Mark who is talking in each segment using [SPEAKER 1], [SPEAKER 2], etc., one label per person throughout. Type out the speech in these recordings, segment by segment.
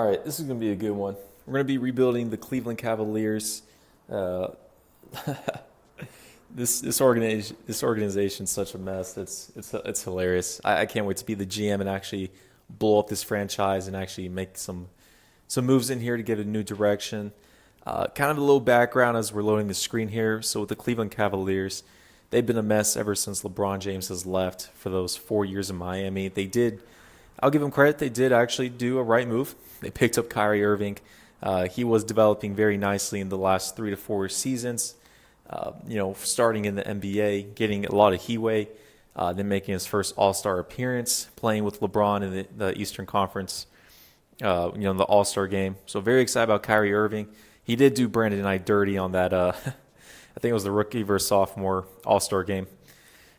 [SPEAKER 1] All right, this is going to be a good one. We're going to be rebuilding the Cleveland Cavaliers. Uh, this organization's such a mess. It's hilarious. I can't wait to be the GM and actually blow up this franchise and actually make some moves in here to give it a new direction. Kind of a little background as we're loading the screen here. So with the Cleveland Cavaliers, they've been a mess ever since LeBron James has left for those 4 years in Miami. I'll give them credit, they did actually do a right move. They picked up Kyrie Irving. He was developing very nicely in the last 3 to 4 seasons. Starting in the NBA, getting a lot of heatway, then making his first All-Star appearance, playing with LeBron in the Eastern Conference, the All-Star game. So very excited about Kyrie Irving. He did do Brandon and I dirty on that, I think it was the rookie versus sophomore All-Star game.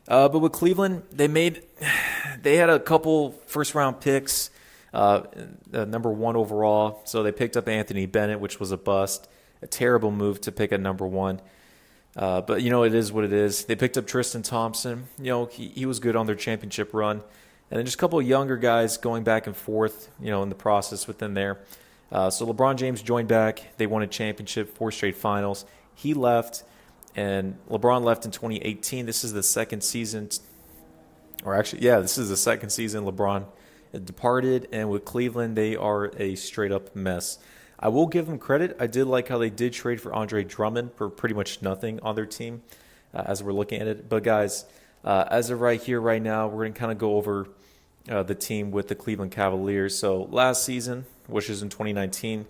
[SPEAKER 1] But with Cleveland, they had a couple first-round picks, number one overall. So they picked up Anthony Bennett, which was a bust. A terrible move to pick at number one. But, it is what it is. They picked up Tristan Thompson. He was good on their championship run. And then just a couple of younger guys going back and forth, in the process within there. So LeBron James joined back. They won a championship, 4 straight finals. He left, and LeBron left in 2018. This is the second season. This is the second season LeBron departed. And with Cleveland, they are a straight-up mess. I will give them credit. I did like how they did trade for Andre Drummond for pretty much nothing on their team as we're looking at it. But, guys, as of right here, right now, we're going to kind of go over the team with the Cleveland Cavaliers. So last season, which is in 2019,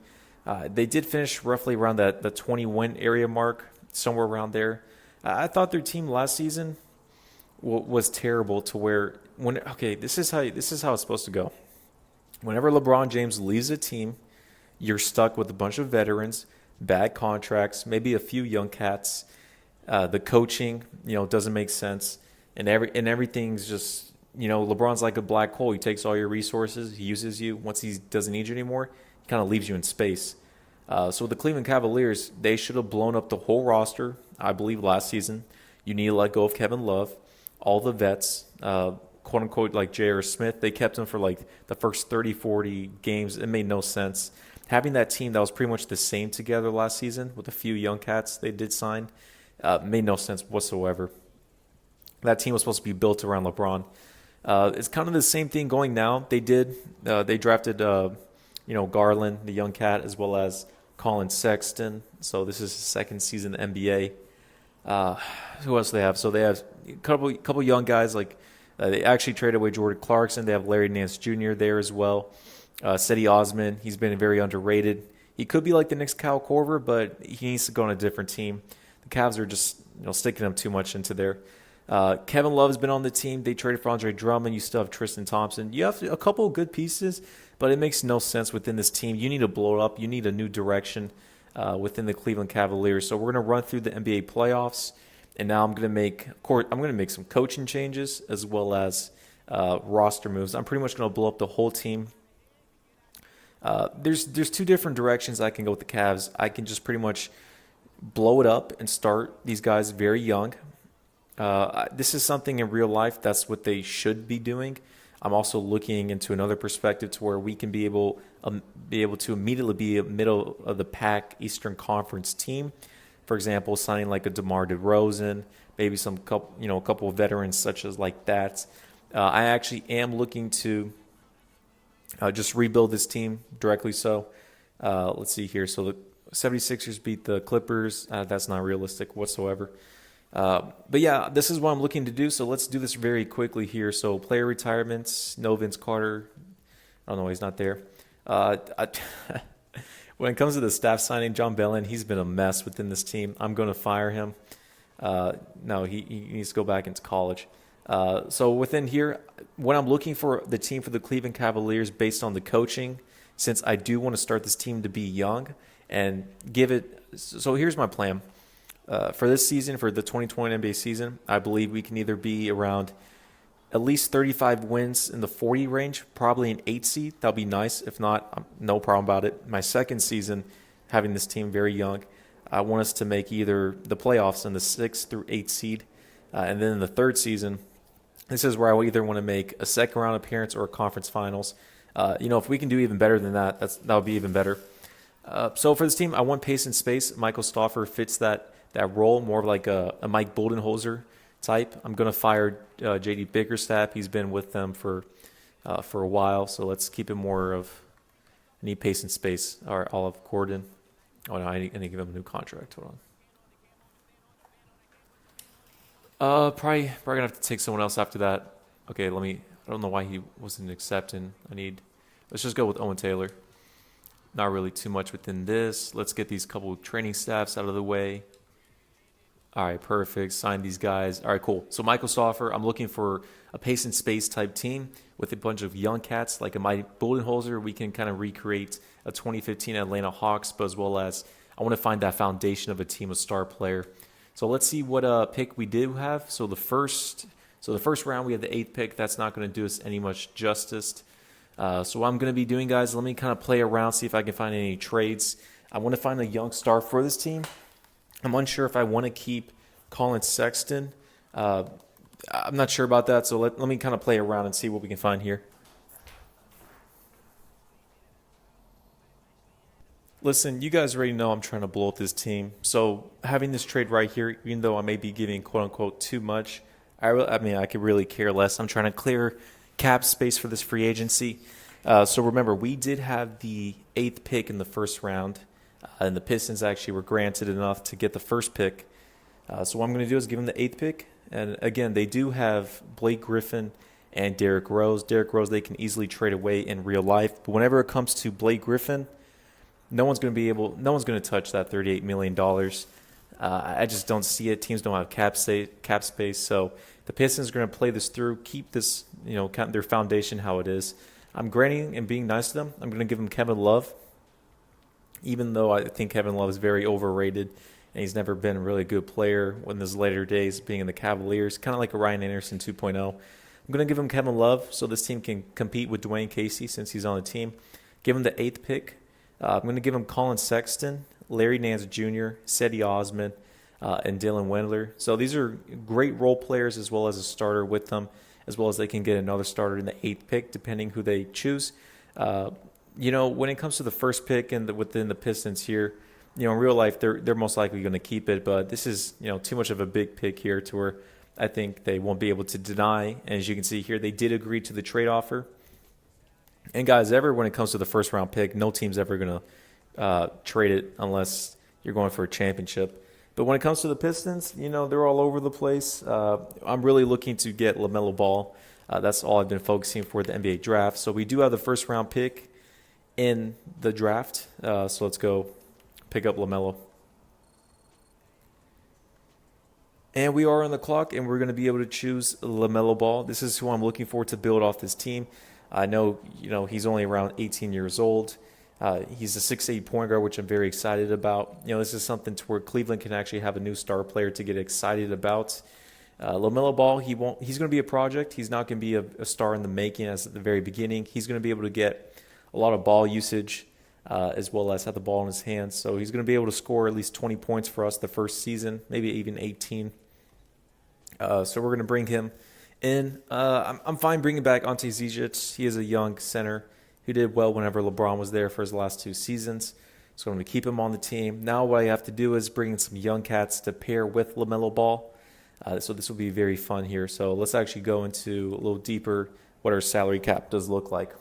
[SPEAKER 1] they did finish roughly around the 20-win area mark, somewhere around there. I thought their team last season was terrible to where this is how it's supposed to go. Whenever LeBron James leaves a team, you're stuck with a bunch of veterans, bad contracts, maybe a few young cats. The coaching, doesn't make sense, and everything's just, LeBron's like a black hole. He takes all your resources, he uses you. Once he doesn't need you anymore, he kind of leaves you in space. So with the Cleveland Cavaliers, they should have blown up the whole roster. I believe last season, you need to let go of Kevin Love, all the vets, quote unquote, like J.R. Smith. They kept him for like the first 30, 40 games. It made no sense. Having that team that was pretty much the same together last season with a few young cats they did sign made no sense whatsoever. That team was supposed to be built around LeBron. It's kind of the same thing going now. They drafted, Garland, the young cat, as well as Colin Sexton. So this is his second season in the NBA. Who else do they have? So they have a couple young guys. Like they actually traded away Jordan Clarkson. They have Larry Nance Jr. there as well. Cedi Osman, he's been very underrated. He could be like the next Kyle Korver, but he needs to go on a different team. The Cavs are just sticking him too much into there. Kevin Love has been on the team. They traded for Andre Drummond. You still have Tristan Thompson. You have a couple of good pieces, but it makes no sense within this team. You need to blow it up. You need a new direction within the Cleveland Cavaliers. So we're going to run through the NBA playoffs, and now I'm going to make some coaching changes as well as roster moves. I'm pretty much going to blow up the whole team. There's 2 different directions I can go with the Cavs. I can just pretty much blow it up and start these guys very young. This is something in real life. That's what they should be doing. I'm also looking into another perspective to where we can be able to immediately be a middle of the pack Eastern Conference team. For example, signing like a DeMar DeRozan, maybe a couple of veterans such as like that. I actually am looking to just rebuild this team directly. So let's see here. So the 76ers beat the Clippers. That's not realistic whatsoever. But yeah, this is what I'm looking to do. So let's do this very quickly here. So player retirements, no Vince Carter. I don't know, he's not there. When it comes to the staff signing, John Bellin, he's been a mess within this team. I'm going to fire him. No, he needs to go back into college. So within here, when I'm looking for the team for the Cleveland Cavaliers based on the coaching, since I do want to start this team to be young and give it. So here's my plan. For this season, for the 2020 NBA season, I believe we can either be around at least 35 wins in the 40 range, probably an 8 seed. That'll be nice. If not, no problem about it. My second season, having this team very young, I want us to make either the playoffs in the 6 through 8 seed. And then in the third season, this is where I either want to make a second round appearance or a conference finals. If we can do even better than that, that would be even better. So for this team, I want pace and space. Michael Stauffer fits that role, more of like a Mike Budenholzer type. I'm going to fire J.D. Bickerstaff. He's been with them for a while, so let's keep it more of I need pace and space. All right, Olive Gordon. Oh no, I need to give him a new contract. Hold on. Probably gonna have to take someone else after that. Okay, I don't know why he wasn't accepting. Let's just go with Owen Taylor. Not really too much within this. Let's get these couple training staffs out of the way. All right, perfect. Sign these guys. All right, cool. So Michael Stauffer, I'm looking for a pace and space type team with a bunch of young cats like a Mike Budenholzer. We can kind of recreate a 2015 Atlanta Hawks, but as well as I want to find that foundation of a team of star player. So let's see what pick we do have. So the first round we have the 8th pick. That's not going to do us any much justice. So what I'm going to be doing, guys, let me kind of play around, see if I can find any trades. I want to find a young star for this team. I'm unsure if I want to keep Colin Sexton. I'm not sure about that, so let me kind of play around and see what we can find here. Listen, you guys already know I'm trying to blow up this team. So having this trade right here, even though I may be giving quote-unquote too much, I could really care less. I'm trying to clear cap space for this free agency. So remember, we did have the 8th pick in the first round, and the Pistons actually were granted enough to get the first pick. So what I'm going to do is give them the 8th pick. And again, they do have Blake Griffin and Derrick Rose. Derrick Rose they can easily trade away in real life. But whenever it comes to Blake Griffin, no one's going to touch that $38 million. I just don't see it. Teams don't have cap space. So the Pistons are going to play this through, keep this, their foundation how it is. I'm granting and being nice to them. I'm going to give them Kevin Love, even though I think Kevin Love is very overrated and he's never been a really good player in his later days being in the Cavaliers, kind of like a Ryan Anderson 2.0. I'm going to give him Kevin Love so this team can compete with Dwayne Casey since he's on the team. Give him the 8th pick. I'm going to give him Colin Sexton, Larry Nance Jr., Cedi Osman, and Dylan Windler. So these are great role players as well as a starter with them, as well as they can get another starter in the 8th pick, depending who they choose. When it comes to the first pick and within the Pistons here, in real life they're most likely going to keep it, but this is too much of a big pick here to where I think they won't be able to deny. And as you can see here, they did agree to the trade offer. And guys, when it comes to the first round pick, no team's ever going to trade it unless you're going for a championship. But when it comes to the Pistons, they're all over the place. I'm really looking to get LaMelo Ball. That's all I've been focusing for the NBA draft. So we do have the first round pick in the draft. So let's go pick up LaMelo. And we are on the clock, and we're going to be able to choose LaMelo Ball. This is who I'm looking for to build off this team. I know, he's only around 18 years old. He's a 6'8" point guard, which I'm very excited about. This is something to where Cleveland can actually have a new star player to get excited about. LaMelo Ball, he's going to be a project. He's not going to be a star in the making as at the very beginning. He's going to be able to get a lot of ball usage as well as have the ball in his hands. So he's going to be able to score at least 20 points for us the first season, maybe even 18. So we're going to bring him in. I'm fine bringing back Ante Zizic. He is a young center who did well whenever LeBron was there for his last 2 seasons. So I'm going to keep him on the team. Now what I have to do is bring in some young cats to pair with LaMelo Ball. So this will be very fun here. So let's actually go into a little deeper what our salary cap does look like.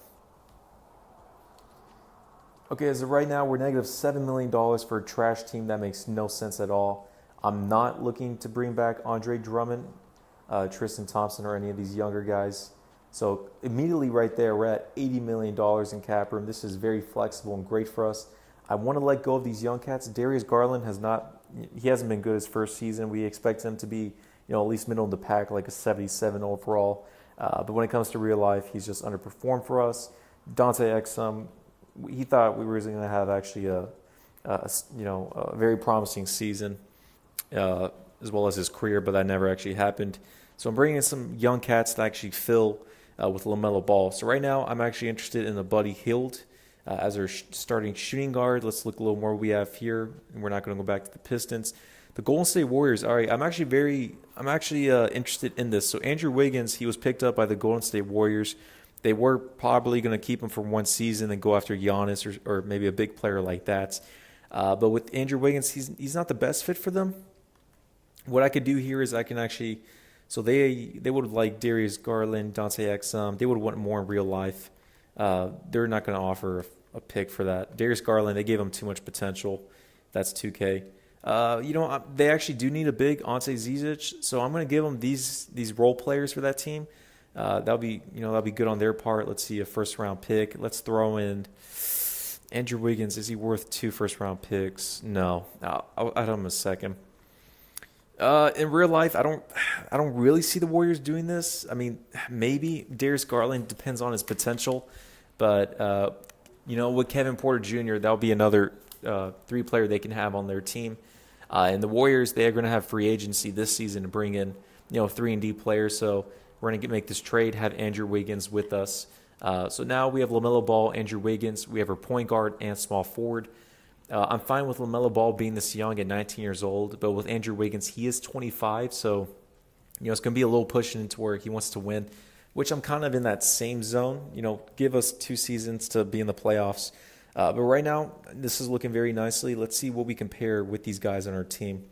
[SPEAKER 1] Okay, as of right now, we're negative $7 million for a trash team. That makes no sense at all. I'm not looking to bring back Andre Drummond, Tristan Thompson, or any of these younger guys. So immediately right there, we're at $80 million in cap room. This is very flexible and great for us. I want to let go of these young cats. Darius Garland hasn't been good his first season. We expect him to be, at least middle of the pack, like a 77 overall. But when it comes to real life, he's just underperformed for us. Dante Exum, he thought we were going to have actually a very promising season as well as his career, but that never actually happened. So I'm bringing in some young cats to actually fill with LaMelo Ball. So right now I'm actually interested in a Buddy Hield as our starting shooting guard. Let's look a little more what we have here, and we're not going to go back to the Pistons. The Golden State Warriors. All right, I'm actually interested in this. So Andrew Wiggins, he was picked up by the Golden State Warriors They were probably going to keep him for one season and go after Giannis or maybe a big player like that. But with Andrew Wiggins, he's not the best fit for them. What I could do here is I can actually, so they would like Darius Garland, Dante Exum. They would want more in real life. They're not going to offer a pick for that. Darius Garland, they gave him too much potential. That's 2K. They actually do need a big Ante Zizic, so I'm going to give them these role players for that team. That'll be good on their part. Let's see, a first round pick. Let's throw in Andrew Wiggins. Is he worth 2 first round picks? No. I'll add him a second. In real life, I don't really see the Warriors doing this. I mean, maybe Darius Garland depends on his potential, but with Kevin Porter Jr., that'll be another 3-player they can have on their team. And the Warriors, they are going to have free agency this season to bring in 3-and-D players. So we're going to make this trade, have Andrew Wiggins with us. So now we have LaMelo Ball, Andrew Wiggins. We have our point guard and small forward. I'm fine with LaMelo Ball being this young at 19 years old, but with Andrew Wiggins, he is 25, so it's going to be a little pushing into where he wants to win, which I'm kind of in that same zone. Give us 2 seasons to be in the playoffs. But right now, this is looking very nicely. Let's see what we compare with these guys on our team.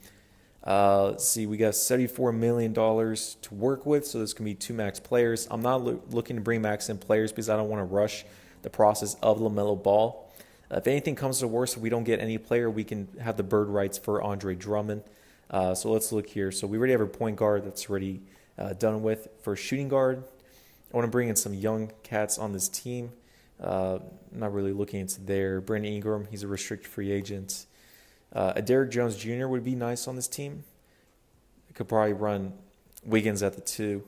[SPEAKER 1] Let's see, we got $74 million to work with, so this can be 2 max players. I'm not looking to bring max in players because I don't want to rush the process of LaMelo Ball. If anything comes to worse, if we don't get any player, we can have the bird rights for Andre Drummond. So let's look here. So we already have a point guard that's already done with. For shooting guard, I want to bring in some young cats on this team. Not really looking into there. Brandon Ingram, he's a restricted free agent. A Derrick Jones Jr. would be nice on this team. I could probably run Wiggins at the 2.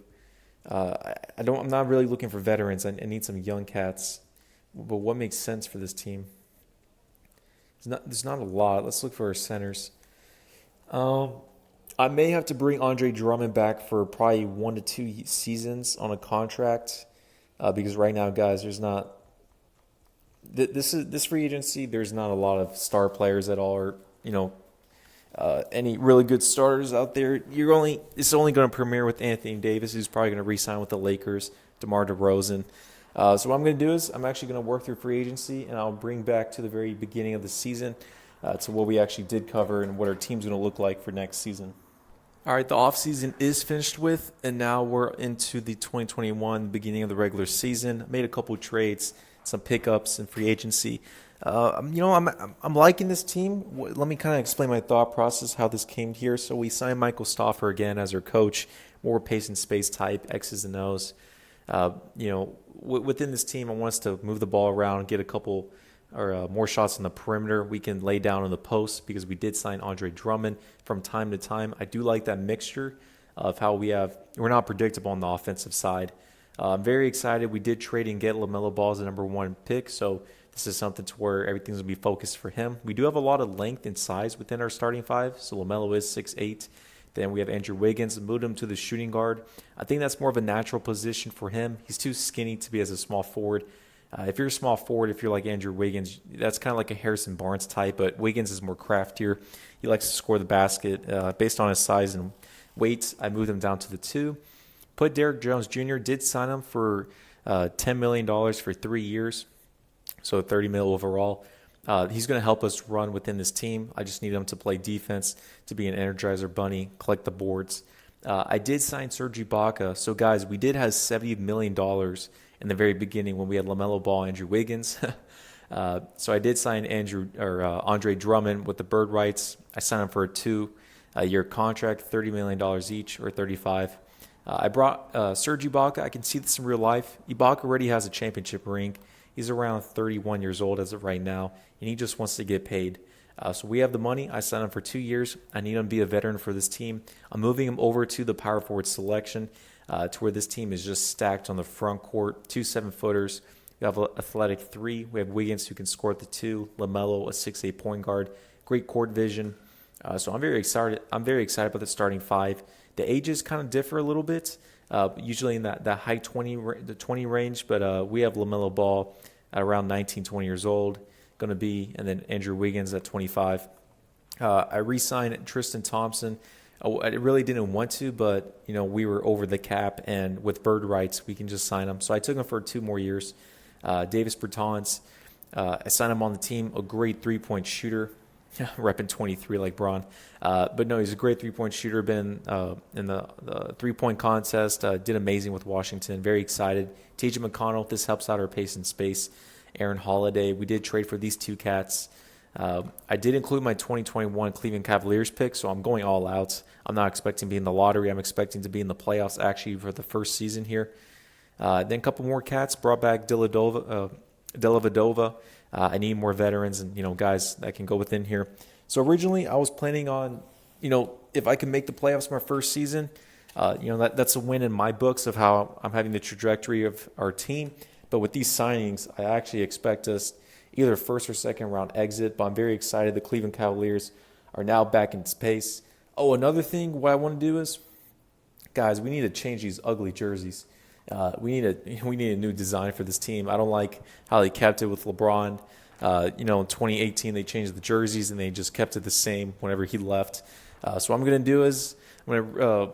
[SPEAKER 1] I'm not really looking for veterans. I need some young cats. But what makes sense for this team? There's not a lot. Let's look for our centers. I may have to bring Andre Drummond back for probably 1 to 2 seasons on a contract because right now, guys, there's not. This free agency. There's not a lot of star players at all, or any really good starters out there. It's only going to premiere with Anthony Davis, who's probably going to re-sign with the Lakers. DeMar DeRozan. So what I'm going to do is I'm actually going to work through free agency, and I'll bring back to the very beginning of the season to what we actually did cover and what our team's going to look like for next season. All right, the offseason is finished with, and now we're into the 2021, beginning of the regular season. Made a couple trades, some pickups, and free agency. I'm liking this team. Let me kind of explain my thought process, how this came here. So we signed Michael Stauffer again as our coach, more pace and space type, X's and O's. Within this team, I want us to move the ball around, get a couple or more shots on the perimeter. We can lay down on the post because we did sign Andre Drummond from time to time. I do like that mixture of how we're not predictable on the offensive side. I'm very excited. We did trade and get LaMelo Ball as the number 1 pick, so this is something to where everything's going to be focused for him. We do have a lot of length and size within our starting 5, so LaMelo is 6'8". Then we have Andrew Wiggins, moved him to the shooting guard. I think that's more of a natural position for him. He's too skinny to be as a small forward. If you're a small forward, if you're like Andrew Wiggins, that's kind of like a Harrison Barnes type, but Wiggins is more craftier. He likes to score the basket. Based on his size and weight, I moved him down to the 2. Put Derrick Jones Jr., did sign him for $10 million for 3 years, so $30 million overall. He's going to help us run within this team. I just need him to play defense, to be an energizer bunny, collect the boards. I did sign Serge Ibaka. So, guys, we did have $70 million in the very beginning when we had LaMelo Ball, Andrew Wiggins. So I did sign Andre Drummond with the bird rights. I signed him for a 2-year contract, $30 million each, or 35. I brought Serge Ibaka. I can see this in real life. Ibaka already has a championship ring. He's around 31 years old as of right now, and he just wants to get paid. So we have the money. I signed him for 2 years. I need him to be a veteran for this team. I'm moving him over to the power forward selection to where this team is just stacked on the front court. 2 7-footers. We have an athletic 3. We have Wiggins who can score at the 2. LaMelo, a 6'8" point guard. Great court vision. So I'm very excited. I'm very excited about the starting 5. The ages kind of differ a little bit. Usually in that high 20 range, but we have LaMelo Ball at around 19, 20 years old, going to be, and then Andrew Wiggins at 25. I re-signed Tristan Thompson I really didn't want to, but we were over the cap, and with bird rights, we can just sign him. So I took him for 2 more years. Davis Bertans, I signed him on the team. A great 3-point shooter, repping 23 like Braun. But no, he's a great 3-point shooter. Been in the 3-point contest. Did amazing with Washington. Very excited. TJ McConnell. This helps out our pace and space. Aaron Holiday. We did trade for these 2 cats. I did include my 2021 Cleveland Cavaliers pick, so I'm going all out. I'm not expecting to be in the lottery. I'm expecting to be in the playoffs actually for the first season here. Then a couple more cats. Brought back Dellavedova. I need more veterans and guys that can go within here. So originally I was planning on if I can make the playoffs my first season, that's a win in my books of how I'm having the trajectory of our team. But with these signings, I actually expect us either first or second round exit, but I'm very excited. The Cleveland Cavaliers are now back in space. Oh, another thing, what I want to do is, guys, we need to change these ugly jerseys. We need a new design for this team. I don't like how they kept it with LeBron. In 2018 they changed the jerseys and they just kept it the same whenever he left. So what I'm going to do is I'm going to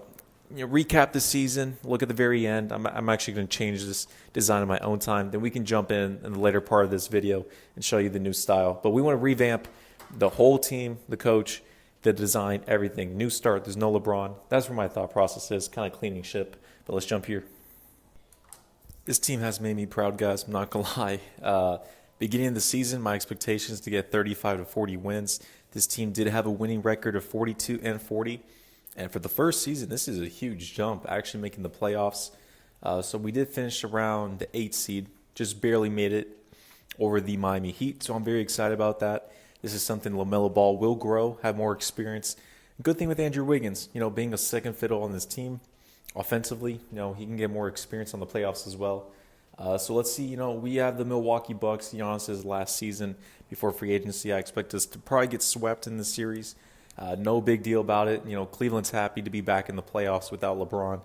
[SPEAKER 1] recap the season, look at the very end. I'm actually going to change this design in my own time. Then we can jump in the later part of this video and show you the new style. But we want to revamp the whole team, the coach, the design, everything. New start. There's no LeBron. That's where my thought process is, kind of cleaning ship. But let's jump here. This team has made me proud, guys. I'm not going to lie. Beginning of the season, my expectations to get 35 to 40 wins. This team did have a winning record of 42 and 40. And for the first season, this is a huge jump, actually making the playoffs. So we did finish around the 8th seed, just barely made it over the Miami Heat. So I'm very excited about that. This is something LaMelo Ball will grow, have more experience. Good thing with Andrew Wiggins, being a second fiddle on this team offensively, he can get more experience on the playoffs as well. So let's see, we have the Milwaukee Bucks, Giannis's last season before free agency. I expect us to probably get swept in the series. No big deal about it. Cleveland's happy to be back in the playoffs without LeBron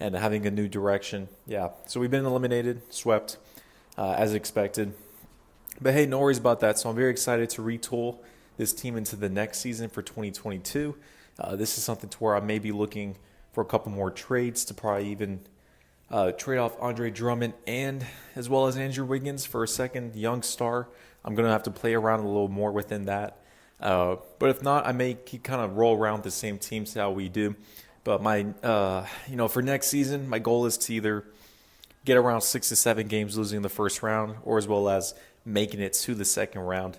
[SPEAKER 1] and having a new direction. Yeah, so we've been eliminated, swept, as expected. But hey, no worries about that. So I'm very excited to retool this team into the next season for 2022. This is something to where I may be looking for a couple more trades to probably even trade off Andre Drummond and as well as Andrew Wiggins for a second young star. I'm going to have to play around a little more within that. But if not, I may keep kind of roll around the same team, see how we do. But my, for next season, my goal is to either get around 6 to 7 games losing the first round or as well as making it to the second round.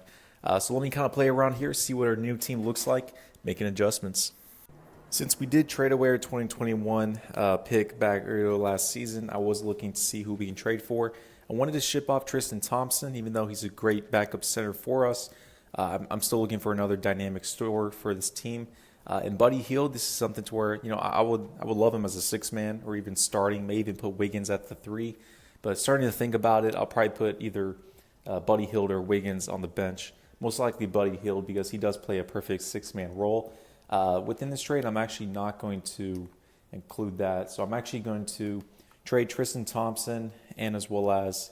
[SPEAKER 1] So let me kind of play around here, see what our new team looks like, making adjustments. Since we did trade away our 2021 pick back earlier last season, I was looking to see who we can trade for. I wanted to ship off Tristan Thompson, even though he's a great backup center for us. I'm still looking for another dynamic store for this team. And Buddy Hield, this is something to where I would love him as a 6-man or even starting, may even put Wiggins at the 3. But starting to think about it, I'll probably put either Buddy Hield or Wiggins on the bench. Most likely Buddy Hield because he does play a perfect 6-man role. Within this trade, I'm actually not going to include that. So I'm actually going to trade Tristan Thompson and as well as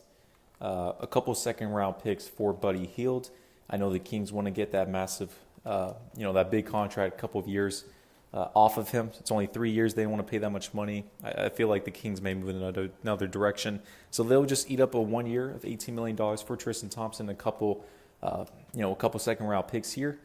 [SPEAKER 1] a couple second-round picks for Buddy Hield. I know the Kings want to get that massive, that big contract, a couple of years off of him. It's only 3 years. They don't want to pay that much money. I feel like the Kings may move in another direction. So they'll just eat up a 1 year of $18 million for Tristan Thompson, a couple second-round picks here.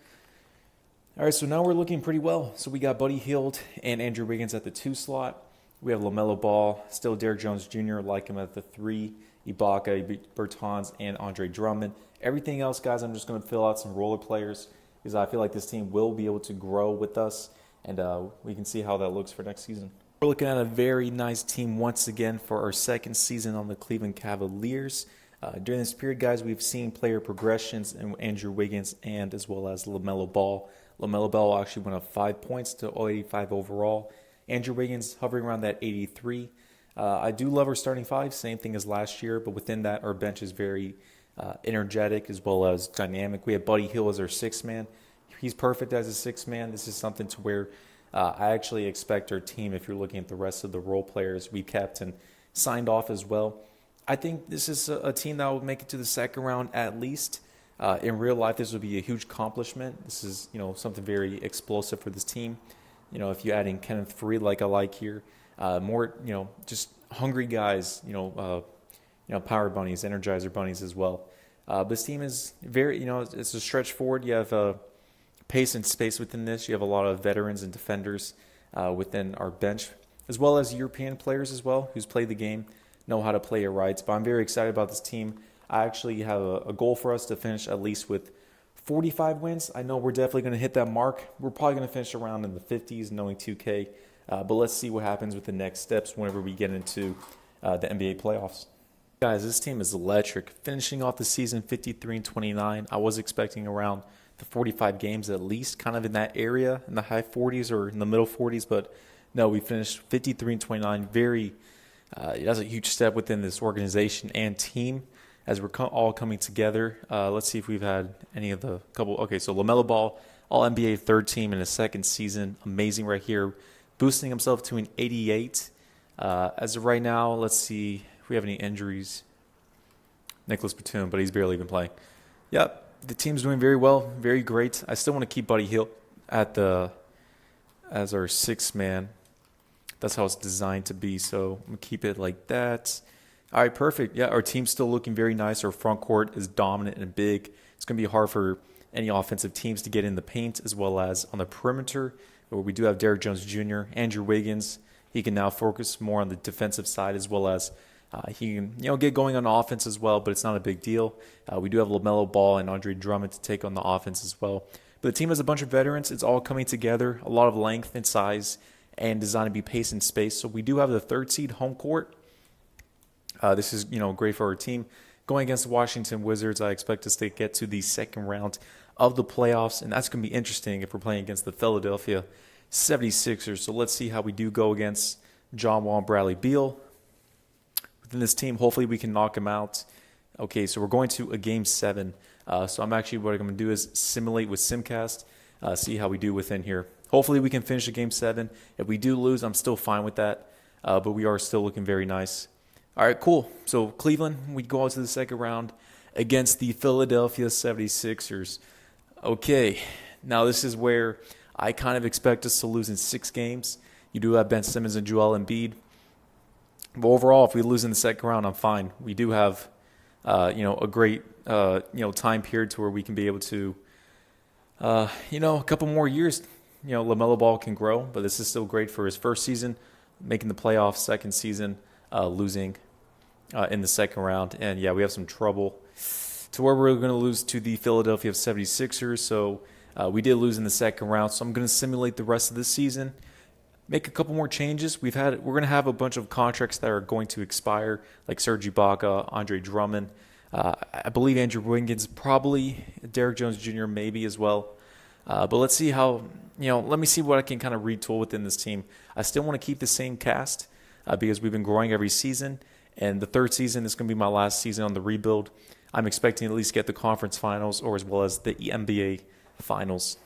[SPEAKER 1] All right, so now we're looking pretty well. So we got Buddy Hield and Andrew Wiggins at the 2 slot. We have LaMelo Ball, still Derrick Jones Jr., like him at the 3, Ibaka, Bertans, and Andre Drummond. Everything else, guys, I'm just going to fill out some roller players because I feel like this team will be able to grow with us, and we can see how that looks for next season. We're looking at a very nice team once again for our second season on the Cleveland Cavaliers. During this period, guys, we've seen player progressions in Andrew Wiggins and as well as LaMelo Ball. LaMelo Ball actually went up 5 points to 85 overall. Andrew Wiggins hovering around that 83. I do love our starting 5, same thing as last year, but within that, our bench is very energetic as well as dynamic. We have Buddy Hield as our 6-man. He's perfect as a 6-man. This is something to where I actually expect our team, if you're looking at the rest of the role players we kept and signed off as well, I think this is a team that will make it to the second round at least. In real life, this would be a huge accomplishment. This is, something very explosive for this team. if you add in Kenneth Faried like I like here, more, just hungry guys, power bunnies, energizer bunnies as well. This team is very, it's a stretch forward. You have pace and space within this. You have a lot of veterans and defenders within our bench, as well as European players as well who's played the game, know how to play it right. But I'm very excited about this team. I actually have a goal for us to finish at least with 45 wins. I know we're definitely going to hit that mark. We're probably going to finish around in the 50s, knowing 2K. But let's see what happens with the next steps whenever we get into the NBA playoffs. Guys, this team is electric. Finishing off the season 53-29. I was expecting around the 45 games at least, kind of in that area, in the high 40s or in the middle 40s. But no, we finished 53-29. That's a huge step within this organization and team as we're all coming together. Let's see if we've had any of the couple. Okay, so LaMelo Ball, All-NBA third team in his second season. Amazing right here. Boosting himself to an 88. As of right now, let's see if we have any injuries. Nicholas Batum, but he's barely been playing. Yep, the team's doing very well, very great. I still want to keep Buddy Hield as our sixth man. That's how it's designed to be, so I'm going to keep it like that. All right, perfect. Yeah, our team's still looking very nice. Our front court is dominant and big. It's going to be hard for any offensive teams to get in the paint as well as on the perimeter, where we do have Derrick Jones Jr., Andrew Wiggins. He can now focus more on the defensive side as well as he can get going on offense as well, but it's not a big deal. We do have LaMelo Ball and Andre Drummond to take on the offense as well. But the team has a bunch of veterans. It's all coming together, a lot of length and size, and designed to be pace and space. So we do have the third seed home court. This is great for our team. Going against the Washington Wizards, I expect us to get to the second round of the playoffs, and that's going to be interesting if we're playing against the Philadelphia 76ers. So let's see how we do go against John Wall and Bradley Beal. Within this team, hopefully we can knock him out. Okay, so we're going to a Game 7. So what I'm going to do is simulate with Simcast, see how we do within here. Hopefully we can finish a Game 7. If we do lose, I'm still fine with that, but we are still looking very nice. All right, cool. So Cleveland, we go out to the second round against the Philadelphia 76ers. Okay, now this is where I kind of expect us to lose in 6 games. You do have Ben Simmons and Joel Embiid. But overall, if we lose in the second round, I'm fine. We do have, a great, time period to where we can be able to, a couple more years. LaMelo Ball can grow, but this is still great for his first season, making the playoffs, second season, losing in the second round. And, yeah, we have some trouble to where we're going to lose to the Philadelphia 76ers. So we did lose in the second round. So I'm going to simulate the rest of this season, make a couple more changes. We're going to have a bunch of contracts that are going to expire, like Serge Ibaka, Andre Drummond. I believe Andrew Wiggins, probably Derrick Jones Jr. maybe as well. But let's see how, let me see what I can kind of retool within this team. I still want to keep the same cast because we've been growing every season. And the third season is going to be my last season on the rebuild. I'm expecting to at least get the conference finals or as well as the NBA finals.